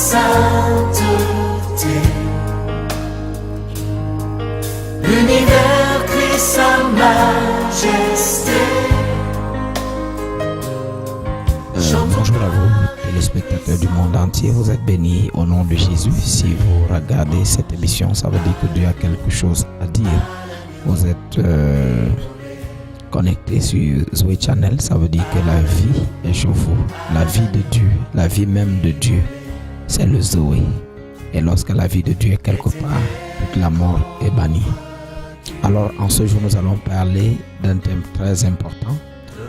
sainteté. L'univers crie sa majesté. Bonjour à vous, téléspectateurs du monde entier. Vous êtes bénis au nom de Jésus. Si vous regardez cette émission, ça veut dire que Dieu a quelque chose à dire. Vous êtes connectés sur Zoé Channel. Ça veut dire que la vie est chez vous. La vie de Dieu, la vie même de Dieu, c'est le Zoé. Et lorsque la vie de Dieu est quelque part, toute la mort est bannie. Alors, en ce jour, nous allons parler d'un thème très important.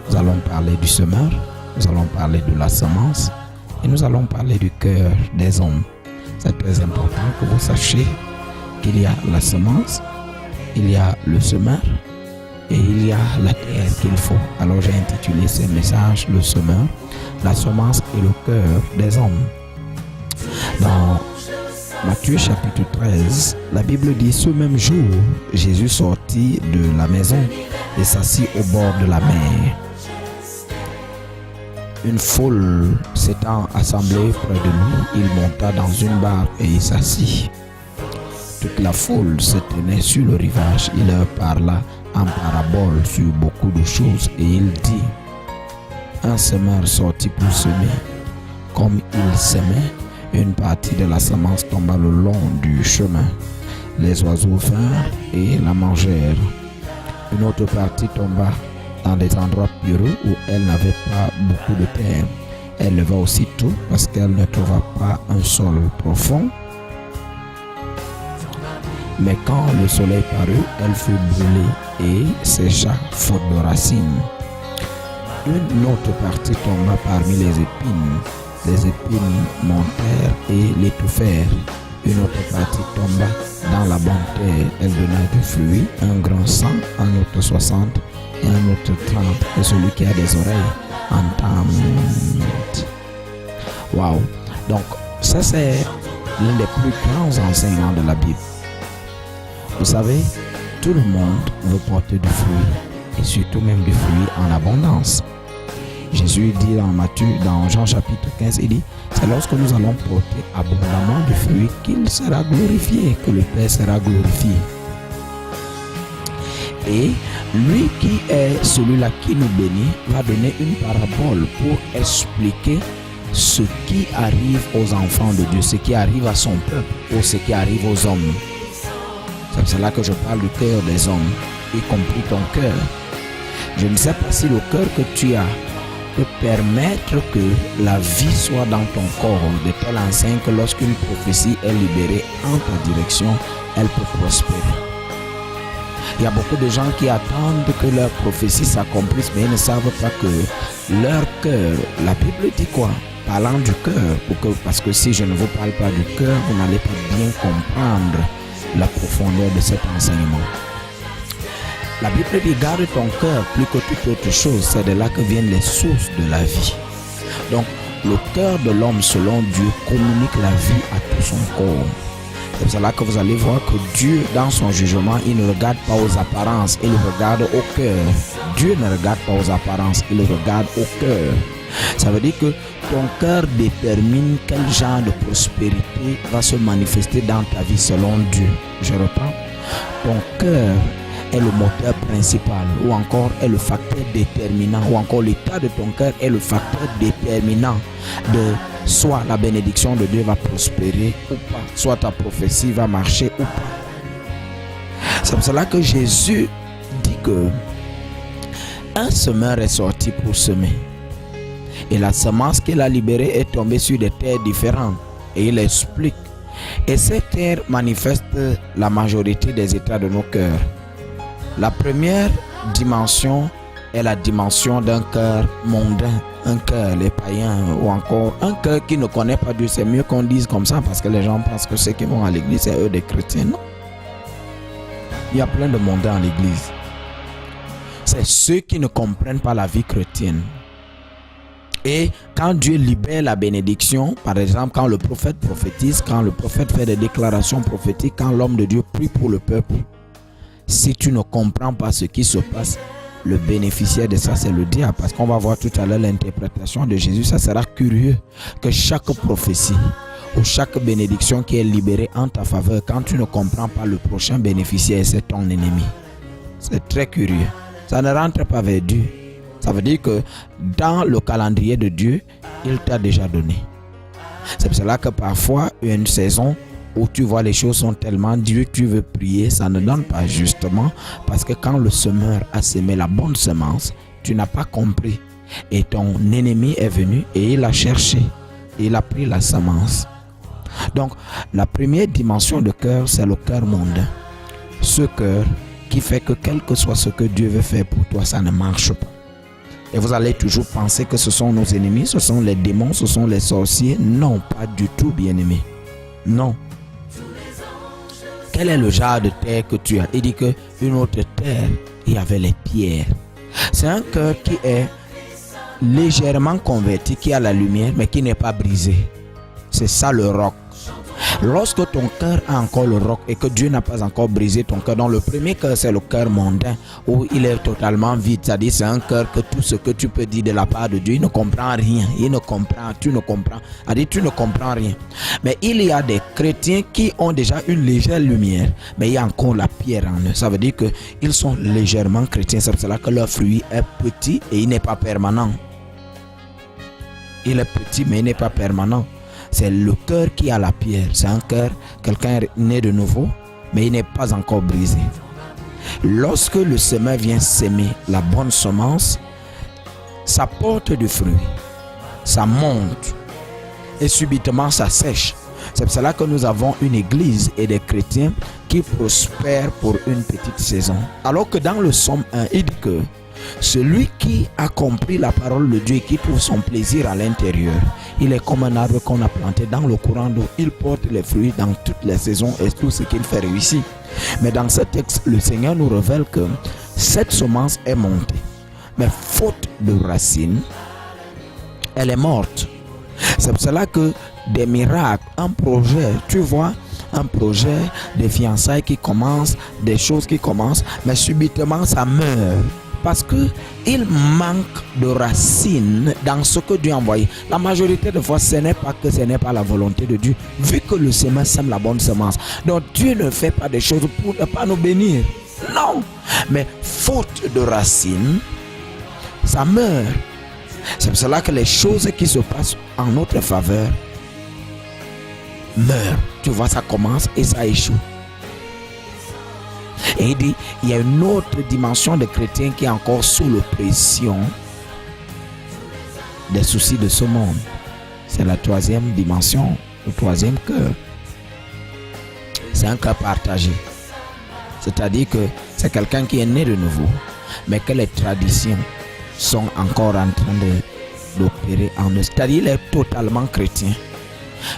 Nous allons parler du semeur. Nous allons parler de la semence et nous allons parler du cœur des hommes. C'est très important que vous sachiez qu'il y a la semence, il y a le semeur et il y a la terre qu'il faut. Alors j'ai intitulé ce message le semeur, la semence et le cœur des hommes. Dans Matthieu chapitre 13, la Bible dit: ce même jour, Jésus sortit de la maison et s'assit au bord de la mer. Une foule s'étant assemblée près de lui, il monta dans une barque et il s'assit. Toute la foule se tenait sur le rivage. Il leur parla en parabole sur beaucoup de choses et il dit: un semeur sortit pour semer. Comme il semait, une partie de la semence tomba le long du chemin. Les oiseaux vinrent et la mangèrent. Une autre partie tomba dans des endroits pierreux où elle n'avait pas beaucoup de terre. Elle leva aussitôt parce qu'elle ne trouva pas un sol profond. Mais quand le soleil parut, elle fut brûlée et sécha faute de racines. Une autre partie tomba parmi les épines. Les épines montèrent et l'étouffèrent. Une autre partie tomba dans la bonne terre. Elle donna du fruit, un grand 100, un autre 60 et un autre 30. Et celui qui a des oreilles entende. Waouh! Donc, ça c'est l'un des plus grands enseignements de la Bible. Vous savez, tout le monde veut porter du fruit et surtout même du fruit en abondance. Jésus dit dans Jean chapitre 15, il dit: c'est lorsque nous allons porter abondamment du fruit qu'il sera glorifié, que le Père sera glorifié. Et lui qui est celui-là qui nous bénit va donner une parabole pour expliquer ce qui arrive aux enfants de Dieu, ce qui arrive à son peuple ou ce qui arrive aux hommes. C'est pour cela que je parle du cœur des hommes, y compris ton cœur. Je ne sais pas si le cœur que tu as peut permettre que la vie soit dans ton corps de telle enseigne que lorsqu'une prophétie est libérée en ta direction, elle peut prospérer. Il y a beaucoup de gens qui attendent que leur prophétie s'accomplisse, mais ils ne savent pas que leur cœur, la Bible dit quoi? Parlant du cœur, parce que si je ne vous parle pas du cœur, vous n'allez pas bien comprendre la profondeur de cet enseignement. La Bible dit: garde ton cœur plus que toute autre chose, c'est de là que viennent les sources de la vie. Donc, le cœur de l'homme, selon Dieu, communique la vie à tout son corps. C'est pour cela que vous allez voir que Dieu, dans son jugement, il ne regarde pas aux apparences, il regarde au cœur. Dieu ne regarde pas aux apparences, il regarde au cœur. Ça veut dire que ton cœur détermine quel genre de prospérité va se manifester dans ta vie selon Dieu. Je reprends. Ton cœur est le moteur principal, ou encore est le facteur déterminant, ou encore l'état de ton cœur est le facteur déterminant de soit la bénédiction de Dieu va prospérer ou pas, soit ta prophétie va marcher ou pas. C'est pour cela que Jésus dit que un semeur est sorti pour semer. Et la semence qu'il a libérée est tombée sur des terres différentes. Et il explique. Et cette terre manifeste la majorité des états de nos cœurs. La première dimension est la dimension d'un cœur mondain, un cœur, les païens, ou encore un cœur qui ne connaît pas Dieu. C'est mieux qu'on dise comme ça parce que les gens pensent que ceux qui vont à l'église, c'est eux des chrétiens. Non. Il y a plein de mondains à l'église. C'est ceux qui ne comprennent pas la vie chrétienne. Et quand Dieu libère la bénédiction, par exemple, quand le prophète prophétise, quand le prophète fait des déclarations prophétiques, quand l'homme de Dieu prie pour le peuple, si tu ne comprends pas ce qui se passe, le bénéficiaire de ça, c'est le diable. Parce qu'on va voir tout à l'heure l'interprétation de Jésus. Ça sera curieux que chaque prophétie ou chaque bénédiction qui est libérée en ta faveur, quand tu ne comprends pas, le prochain bénéficiaire, c'est ton ennemi. C'est très curieux. Ça ne rentre pas vers Dieu. Ça veut dire que dans le calendrier de Dieu, il t'a déjà donné. C'est pour cela que parfois, une saison où tu vois les choses sont tellement dures, tu veux prier, ça ne donne pas, justement parce que quand le semeur a semé la bonne semence, tu n'as pas compris. Et ton ennemi est venu et il a cherché. Il a pris la semence. Donc, la première dimension de cœur, c'est le cœur mondain. Ce cœur qui fait que quel que soit ce que Dieu veut faire pour toi, ça ne marche pas. Et vous allez toujours penser que ce sont nos ennemis, ce sont les démons, ce sont les sorciers. Non, pas du tout, bien-aimé. Non. Quel est le genre de terre que tu as? Il dit qu'une autre terre, il y avait les pierres. C'est un cœur qui est légèrement converti, qui a la lumière, mais qui n'est pas brisé. C'est ça le roc. Lorsque ton cœur a encore le roc et que Dieu n'a pas encore brisé ton cœur, donc le premier cœur, c'est le cœur mondain, où il est totalement vide. C'est-à-dire, c'est un cœur que tout ce que tu peux dire de la part de Dieu, il ne comprend rien. Il ne comprend, tu ne comprends. C'est-à-dire, tu ne comprends rien. Mais il y a des chrétiens qui ont déjà une légère lumière, mais il y a encore la pierre en eux. Ça veut dire qu'ils sont légèrement chrétiens. C'est pour cela que leur fruit est petit et il n'est pas permanent. Il est petit, mais il n'est pas permanent. C'est le cœur qui a la pierre. C'est un cœur, quelqu'un est né de nouveau, mais il n'est pas encore brisé. Lorsque le semeur vient s'aimer la bonne semence, ça porte du fruit, ça monte et subitement ça sèche. C'est pour cela que nous avons une église et des chrétiens qui prospèrent pour une petite saison. Alors que dans le Somme 1, il dit que celui qui a compris la parole de Dieu et qui trouve son plaisir à l'intérieur, il est comme un arbre qu'on a planté dans le courant d'eau. Il porte les fruits dans toutes les saisons et tout ce qu'il fait réussir. Mais dans ce texte, le Seigneur nous révèle que cette semence est montée. Mais faute de racines, elle est morte. C'est pour cela que des miracles, un projet, tu vois, un projet de fiançailles qui commence, des choses qui commencent, mais subitement ça meurt. Parce qu'il manque de racines dans ce que Dieu a envoyé. La majorité de fois, ce n'est pas que ce n'est pas la volonté de Dieu. Vu que le semeur sème la bonne semence. Donc Dieu ne fait pas des choses pour ne pas nous bénir. Non. Mais faute de racines, ça meurt. C'est pour cela que les choses qui se passent en notre faveur meurent. Tu vois, ça commence et ça échoue. Et il dit, il y a une autre dimension de chrétien qui est encore sous l'oppression des soucis de ce monde. C'est la troisième dimension, le troisième cœur. C'est un cœur partagé. C'est-à-dire que c'est quelqu'un qui est né de nouveau, mais que les traditions sont encore en train d'opérer en eux. C'est-à-dire qu'il est totalement chrétien.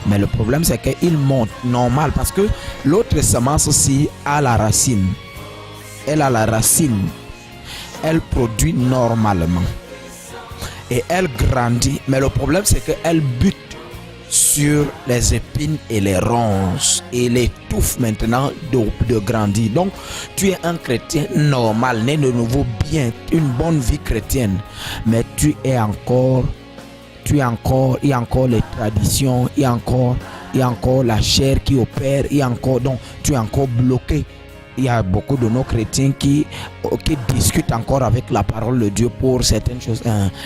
Mais le problème, c'est qu'il monte normal parce que l'autre semence aussi a la racine. Elle a la racine. Elle produit normalement. Et elle grandit. Mais le problème, c'est qu'elle bute sur les épines et les ronces. Et elle étouffe maintenant de grandir. Donc, tu es un chrétien normal, né de nouveau bien, une bonne vie chrétienne. Mais il y a encore les traditions, il y a encore la chair qui opère, donc tu es encore bloqué. Il y a beaucoup de nos chrétiens qui discutent encore avec la parole de Dieu pour certaines choses.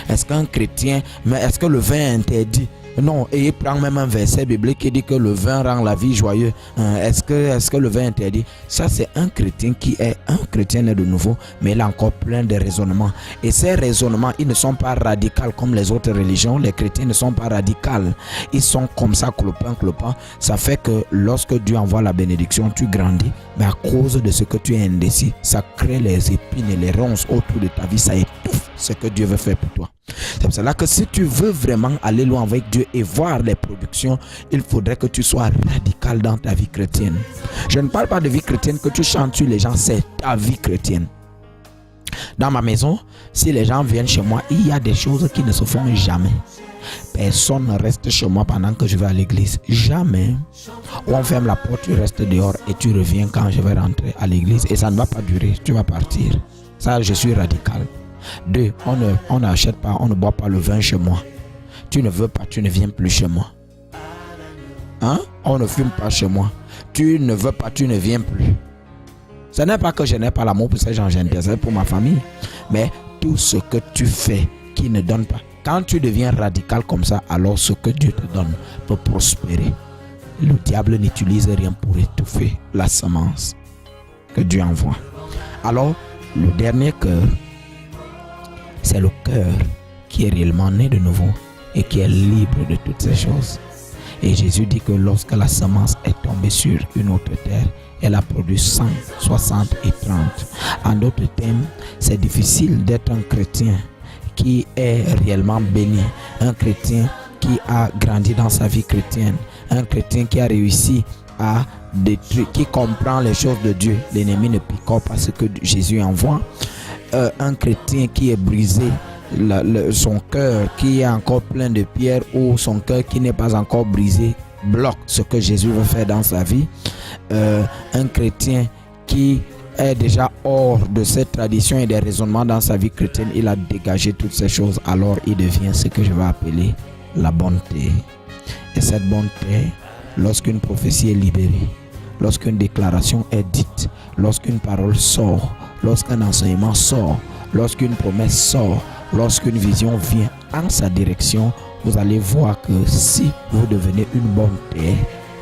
Est-ce qu'un chrétien, mais est-ce que le vin est interdit? Non, et il prend même un verset biblique qui dit que le vin rend la vie joyeuse. Est-ce que le vin est interdit? Ça, c'est un chrétien qui est un chrétien né de nouveau, mais il a encore plein de raisonnements. Et ces raisonnements, ils ne sont pas radicaux comme les autres religions. Les chrétiens ne sont pas radicaux. Ils sont comme ça, clopin. Ça fait que lorsque Dieu envoie la bénédiction, tu grandis. Mais à cause de ce que tu es indécis, ça crée les épines et les ronces autour de ta vie. Ça étouffe ce que Dieu veut faire pour toi. C'est pour cela que si tu veux vraiment aller loin avec Dieu et voir les productions, il faudrait que tu sois radical dans ta vie chrétienne. Je ne parle pas de vie chrétienne que tu chantes sur les gens, c'est ta vie chrétienne. Dans ma maison, si les gens viennent chez moi, il y a des choses qui ne se font jamais. Personne ne reste chez moi pendant que je vais à l'église. Jamais. Ou on ferme la porte, tu restes dehors et tu reviens quand je vais rentrer à l'église. Et ça ne va pas durer, tu vas partir. Ça, je suis radical. 2, on n'achète pas, on ne boit pas le vin chez moi. Tu ne veux pas, tu ne viens plus chez moi. Hein? On ne fume pas chez moi. Tu ne veux pas, tu ne viens plus. Ce n'est pas que je n'ai pas l'amour pour ces gens, j'intercède pour ma famille. Mais tout ce que tu fais qui ne donne pas. Quand tu deviens radical comme ça, alors ce que Dieu te donne peut prospérer. Le diable n'utilise rien pour étouffer la semence que Dieu envoie. Alors, le dernier cœur, c'est le cœur qui est réellement né de nouveau et qui est libre de toutes ces choses. Et Jésus dit que lorsque la semence est tombée sur une autre terre, elle a produit 100, 60 et 30. En d'autres termes, c'est difficile d'être un chrétien qui est réellement béni, un chrétien qui a grandi dans sa vie chrétienne, un chrétien qui a réussi à détruire, qui comprend les choses de Dieu. L'ennemi ne picore pas ce que Jésus envoie. Un chrétien qui est brisé, son cœur qui est encore plein de pierres, ou son cœur qui n'est pas encore brisé, bloque ce que Jésus veut faire dans sa vie. Un chrétien qui est déjà hors de cette tradition et des raisonnements dans sa vie chrétienne, il a dégagé toutes ces choses, alors il devient ce que je vais appeler la bonté. Et cette bonté, lorsqu'une prophétie est libérée, lorsqu'une déclaration est dite, lorsqu'une parole sort, lorsqu'un enseignement sort, lorsqu'une promesse sort, lorsqu'une vision vient en sa direction, vous allez voir que si vous devenez une bonté,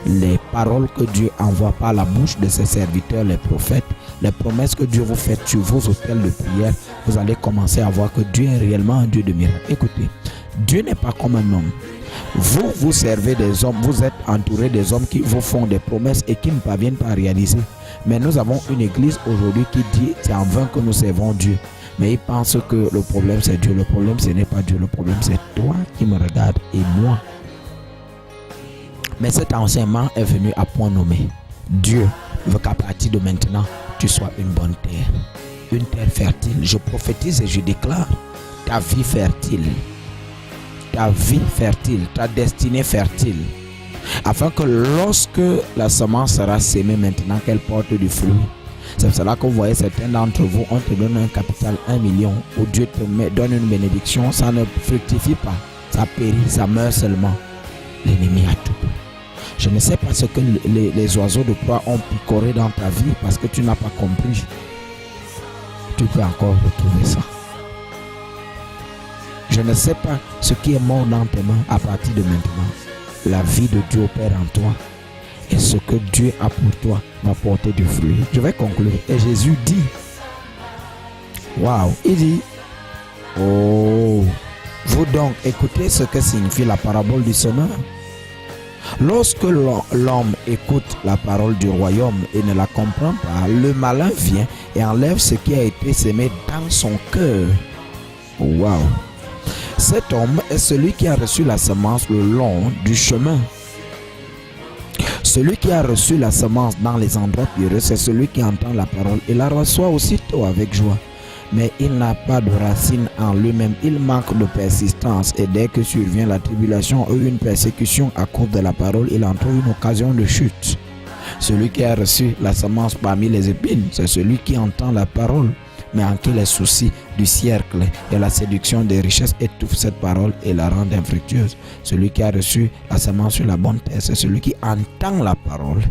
les paroles que Dieu envoie par la bouche de ses serviteurs, les prophètes, les promesses que Dieu vous fait sur vos autels de prière, vous allez commencer à voir que Dieu est réellement un Dieu de miracles. Écoutez, Dieu n'est pas comme un homme. Vous servez des hommes, vous êtes entouré des hommes qui vous font des promesses et qui ne parviennent pas à réaliser. Mais nous avons une église aujourd'hui qui dit c'est en vain que nous servons Dieu. Mais ils pensent que le problème c'est Dieu. Le problème ce n'est pas Dieu, le problème c'est toi qui me regardes et moi. Mais cet enseignement est venu à point nommé. Dieu veut qu'à partir de maintenant, tu sois une bonne terre. Une terre fertile. Je prophétise et je déclare ta vie fertile. Ta vie fertile, ta destinée fertile. Afin que lorsque la semence sera sémée maintenant, qu'elle porte du fruit. C'est pour cela que vous voyez certains d'entre vous, on te donne un capital 1 million, où Dieu te donne une bénédiction, ça ne fructifie pas, ça périt, ça meurt seulement. L'ennemi a tout. Je ne sais pas ce que les oiseaux de proie ont picoré dans ta vie parce que tu n'as pas compris. Tu peux encore retrouver ça. Je ne sais pas ce qui est mort dans tes mains à partir de maintenant. La vie de Dieu opère en toi. Et ce que Dieu a pour toi va porter du fruit. Je vais conclure. Et Jésus dit, waouh, il dit, oh, vous donc écoutez ce que signifie la parabole du semeur. Lorsque l'homme écoute la parole du royaume et ne la comprend pas, le malin vient et enlève ce qui a été semé dans son cœur. Waouh! Cet homme est celui qui a reçu la semence le long du chemin. Celui qui a reçu la semence dans les endroits pierreux, c'est celui qui entend la parole et la reçoit aussitôt avec joie. Mais il n'a pas de racine en lui-même, il manque de persistance et dès que survient la tribulation ou une persécution à cause de la parole, il en trouve une occasion de chute. Celui qui a reçu la semence parmi les épines, c'est celui qui entend la parole, mais en qui les soucis du siècle et la séduction des richesses étouffent cette parole et la rendent infructueuse. Celui qui a reçu la semence sur la bonne terre, c'est celui qui entend la parole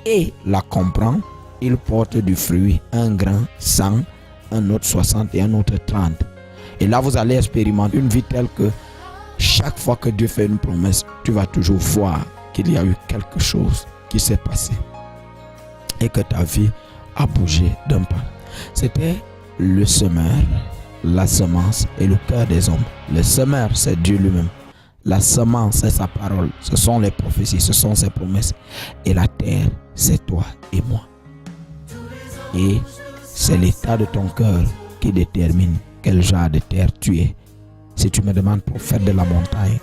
et la comprend. Il porte du fruit, un grain, 100, un autre 60 et un autre 30. Et là, vous allez expérimenter une vie telle que chaque fois que Dieu fait une promesse, tu vas toujours voir qu'il y a eu quelque chose qui s'est passé et que ta vie a bougé d'un pas. C'était le semeur, la semence et le cœur des hommes. Le semeur, c'est Dieu lui-même. La semence, c'est sa parole. Ce sont les prophéties, ce sont ses promesses. Et la terre, c'est toi et moi. Et c'est l'état de ton cœur qui détermine quel genre de terre tu es. Si tu me demandes, prophète de la montagne,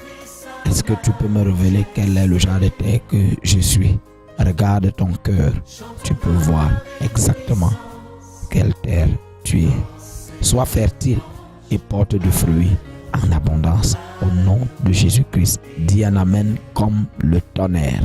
est-ce que tu peux me révéler quel est le genre de terre que je suis? Regarde ton cœur, tu peux voir exactement quelle terre tu es. Sois fertile et porte du fruit en abondance au nom de Jésus-Christ. Dis un amen comme le tonnerre.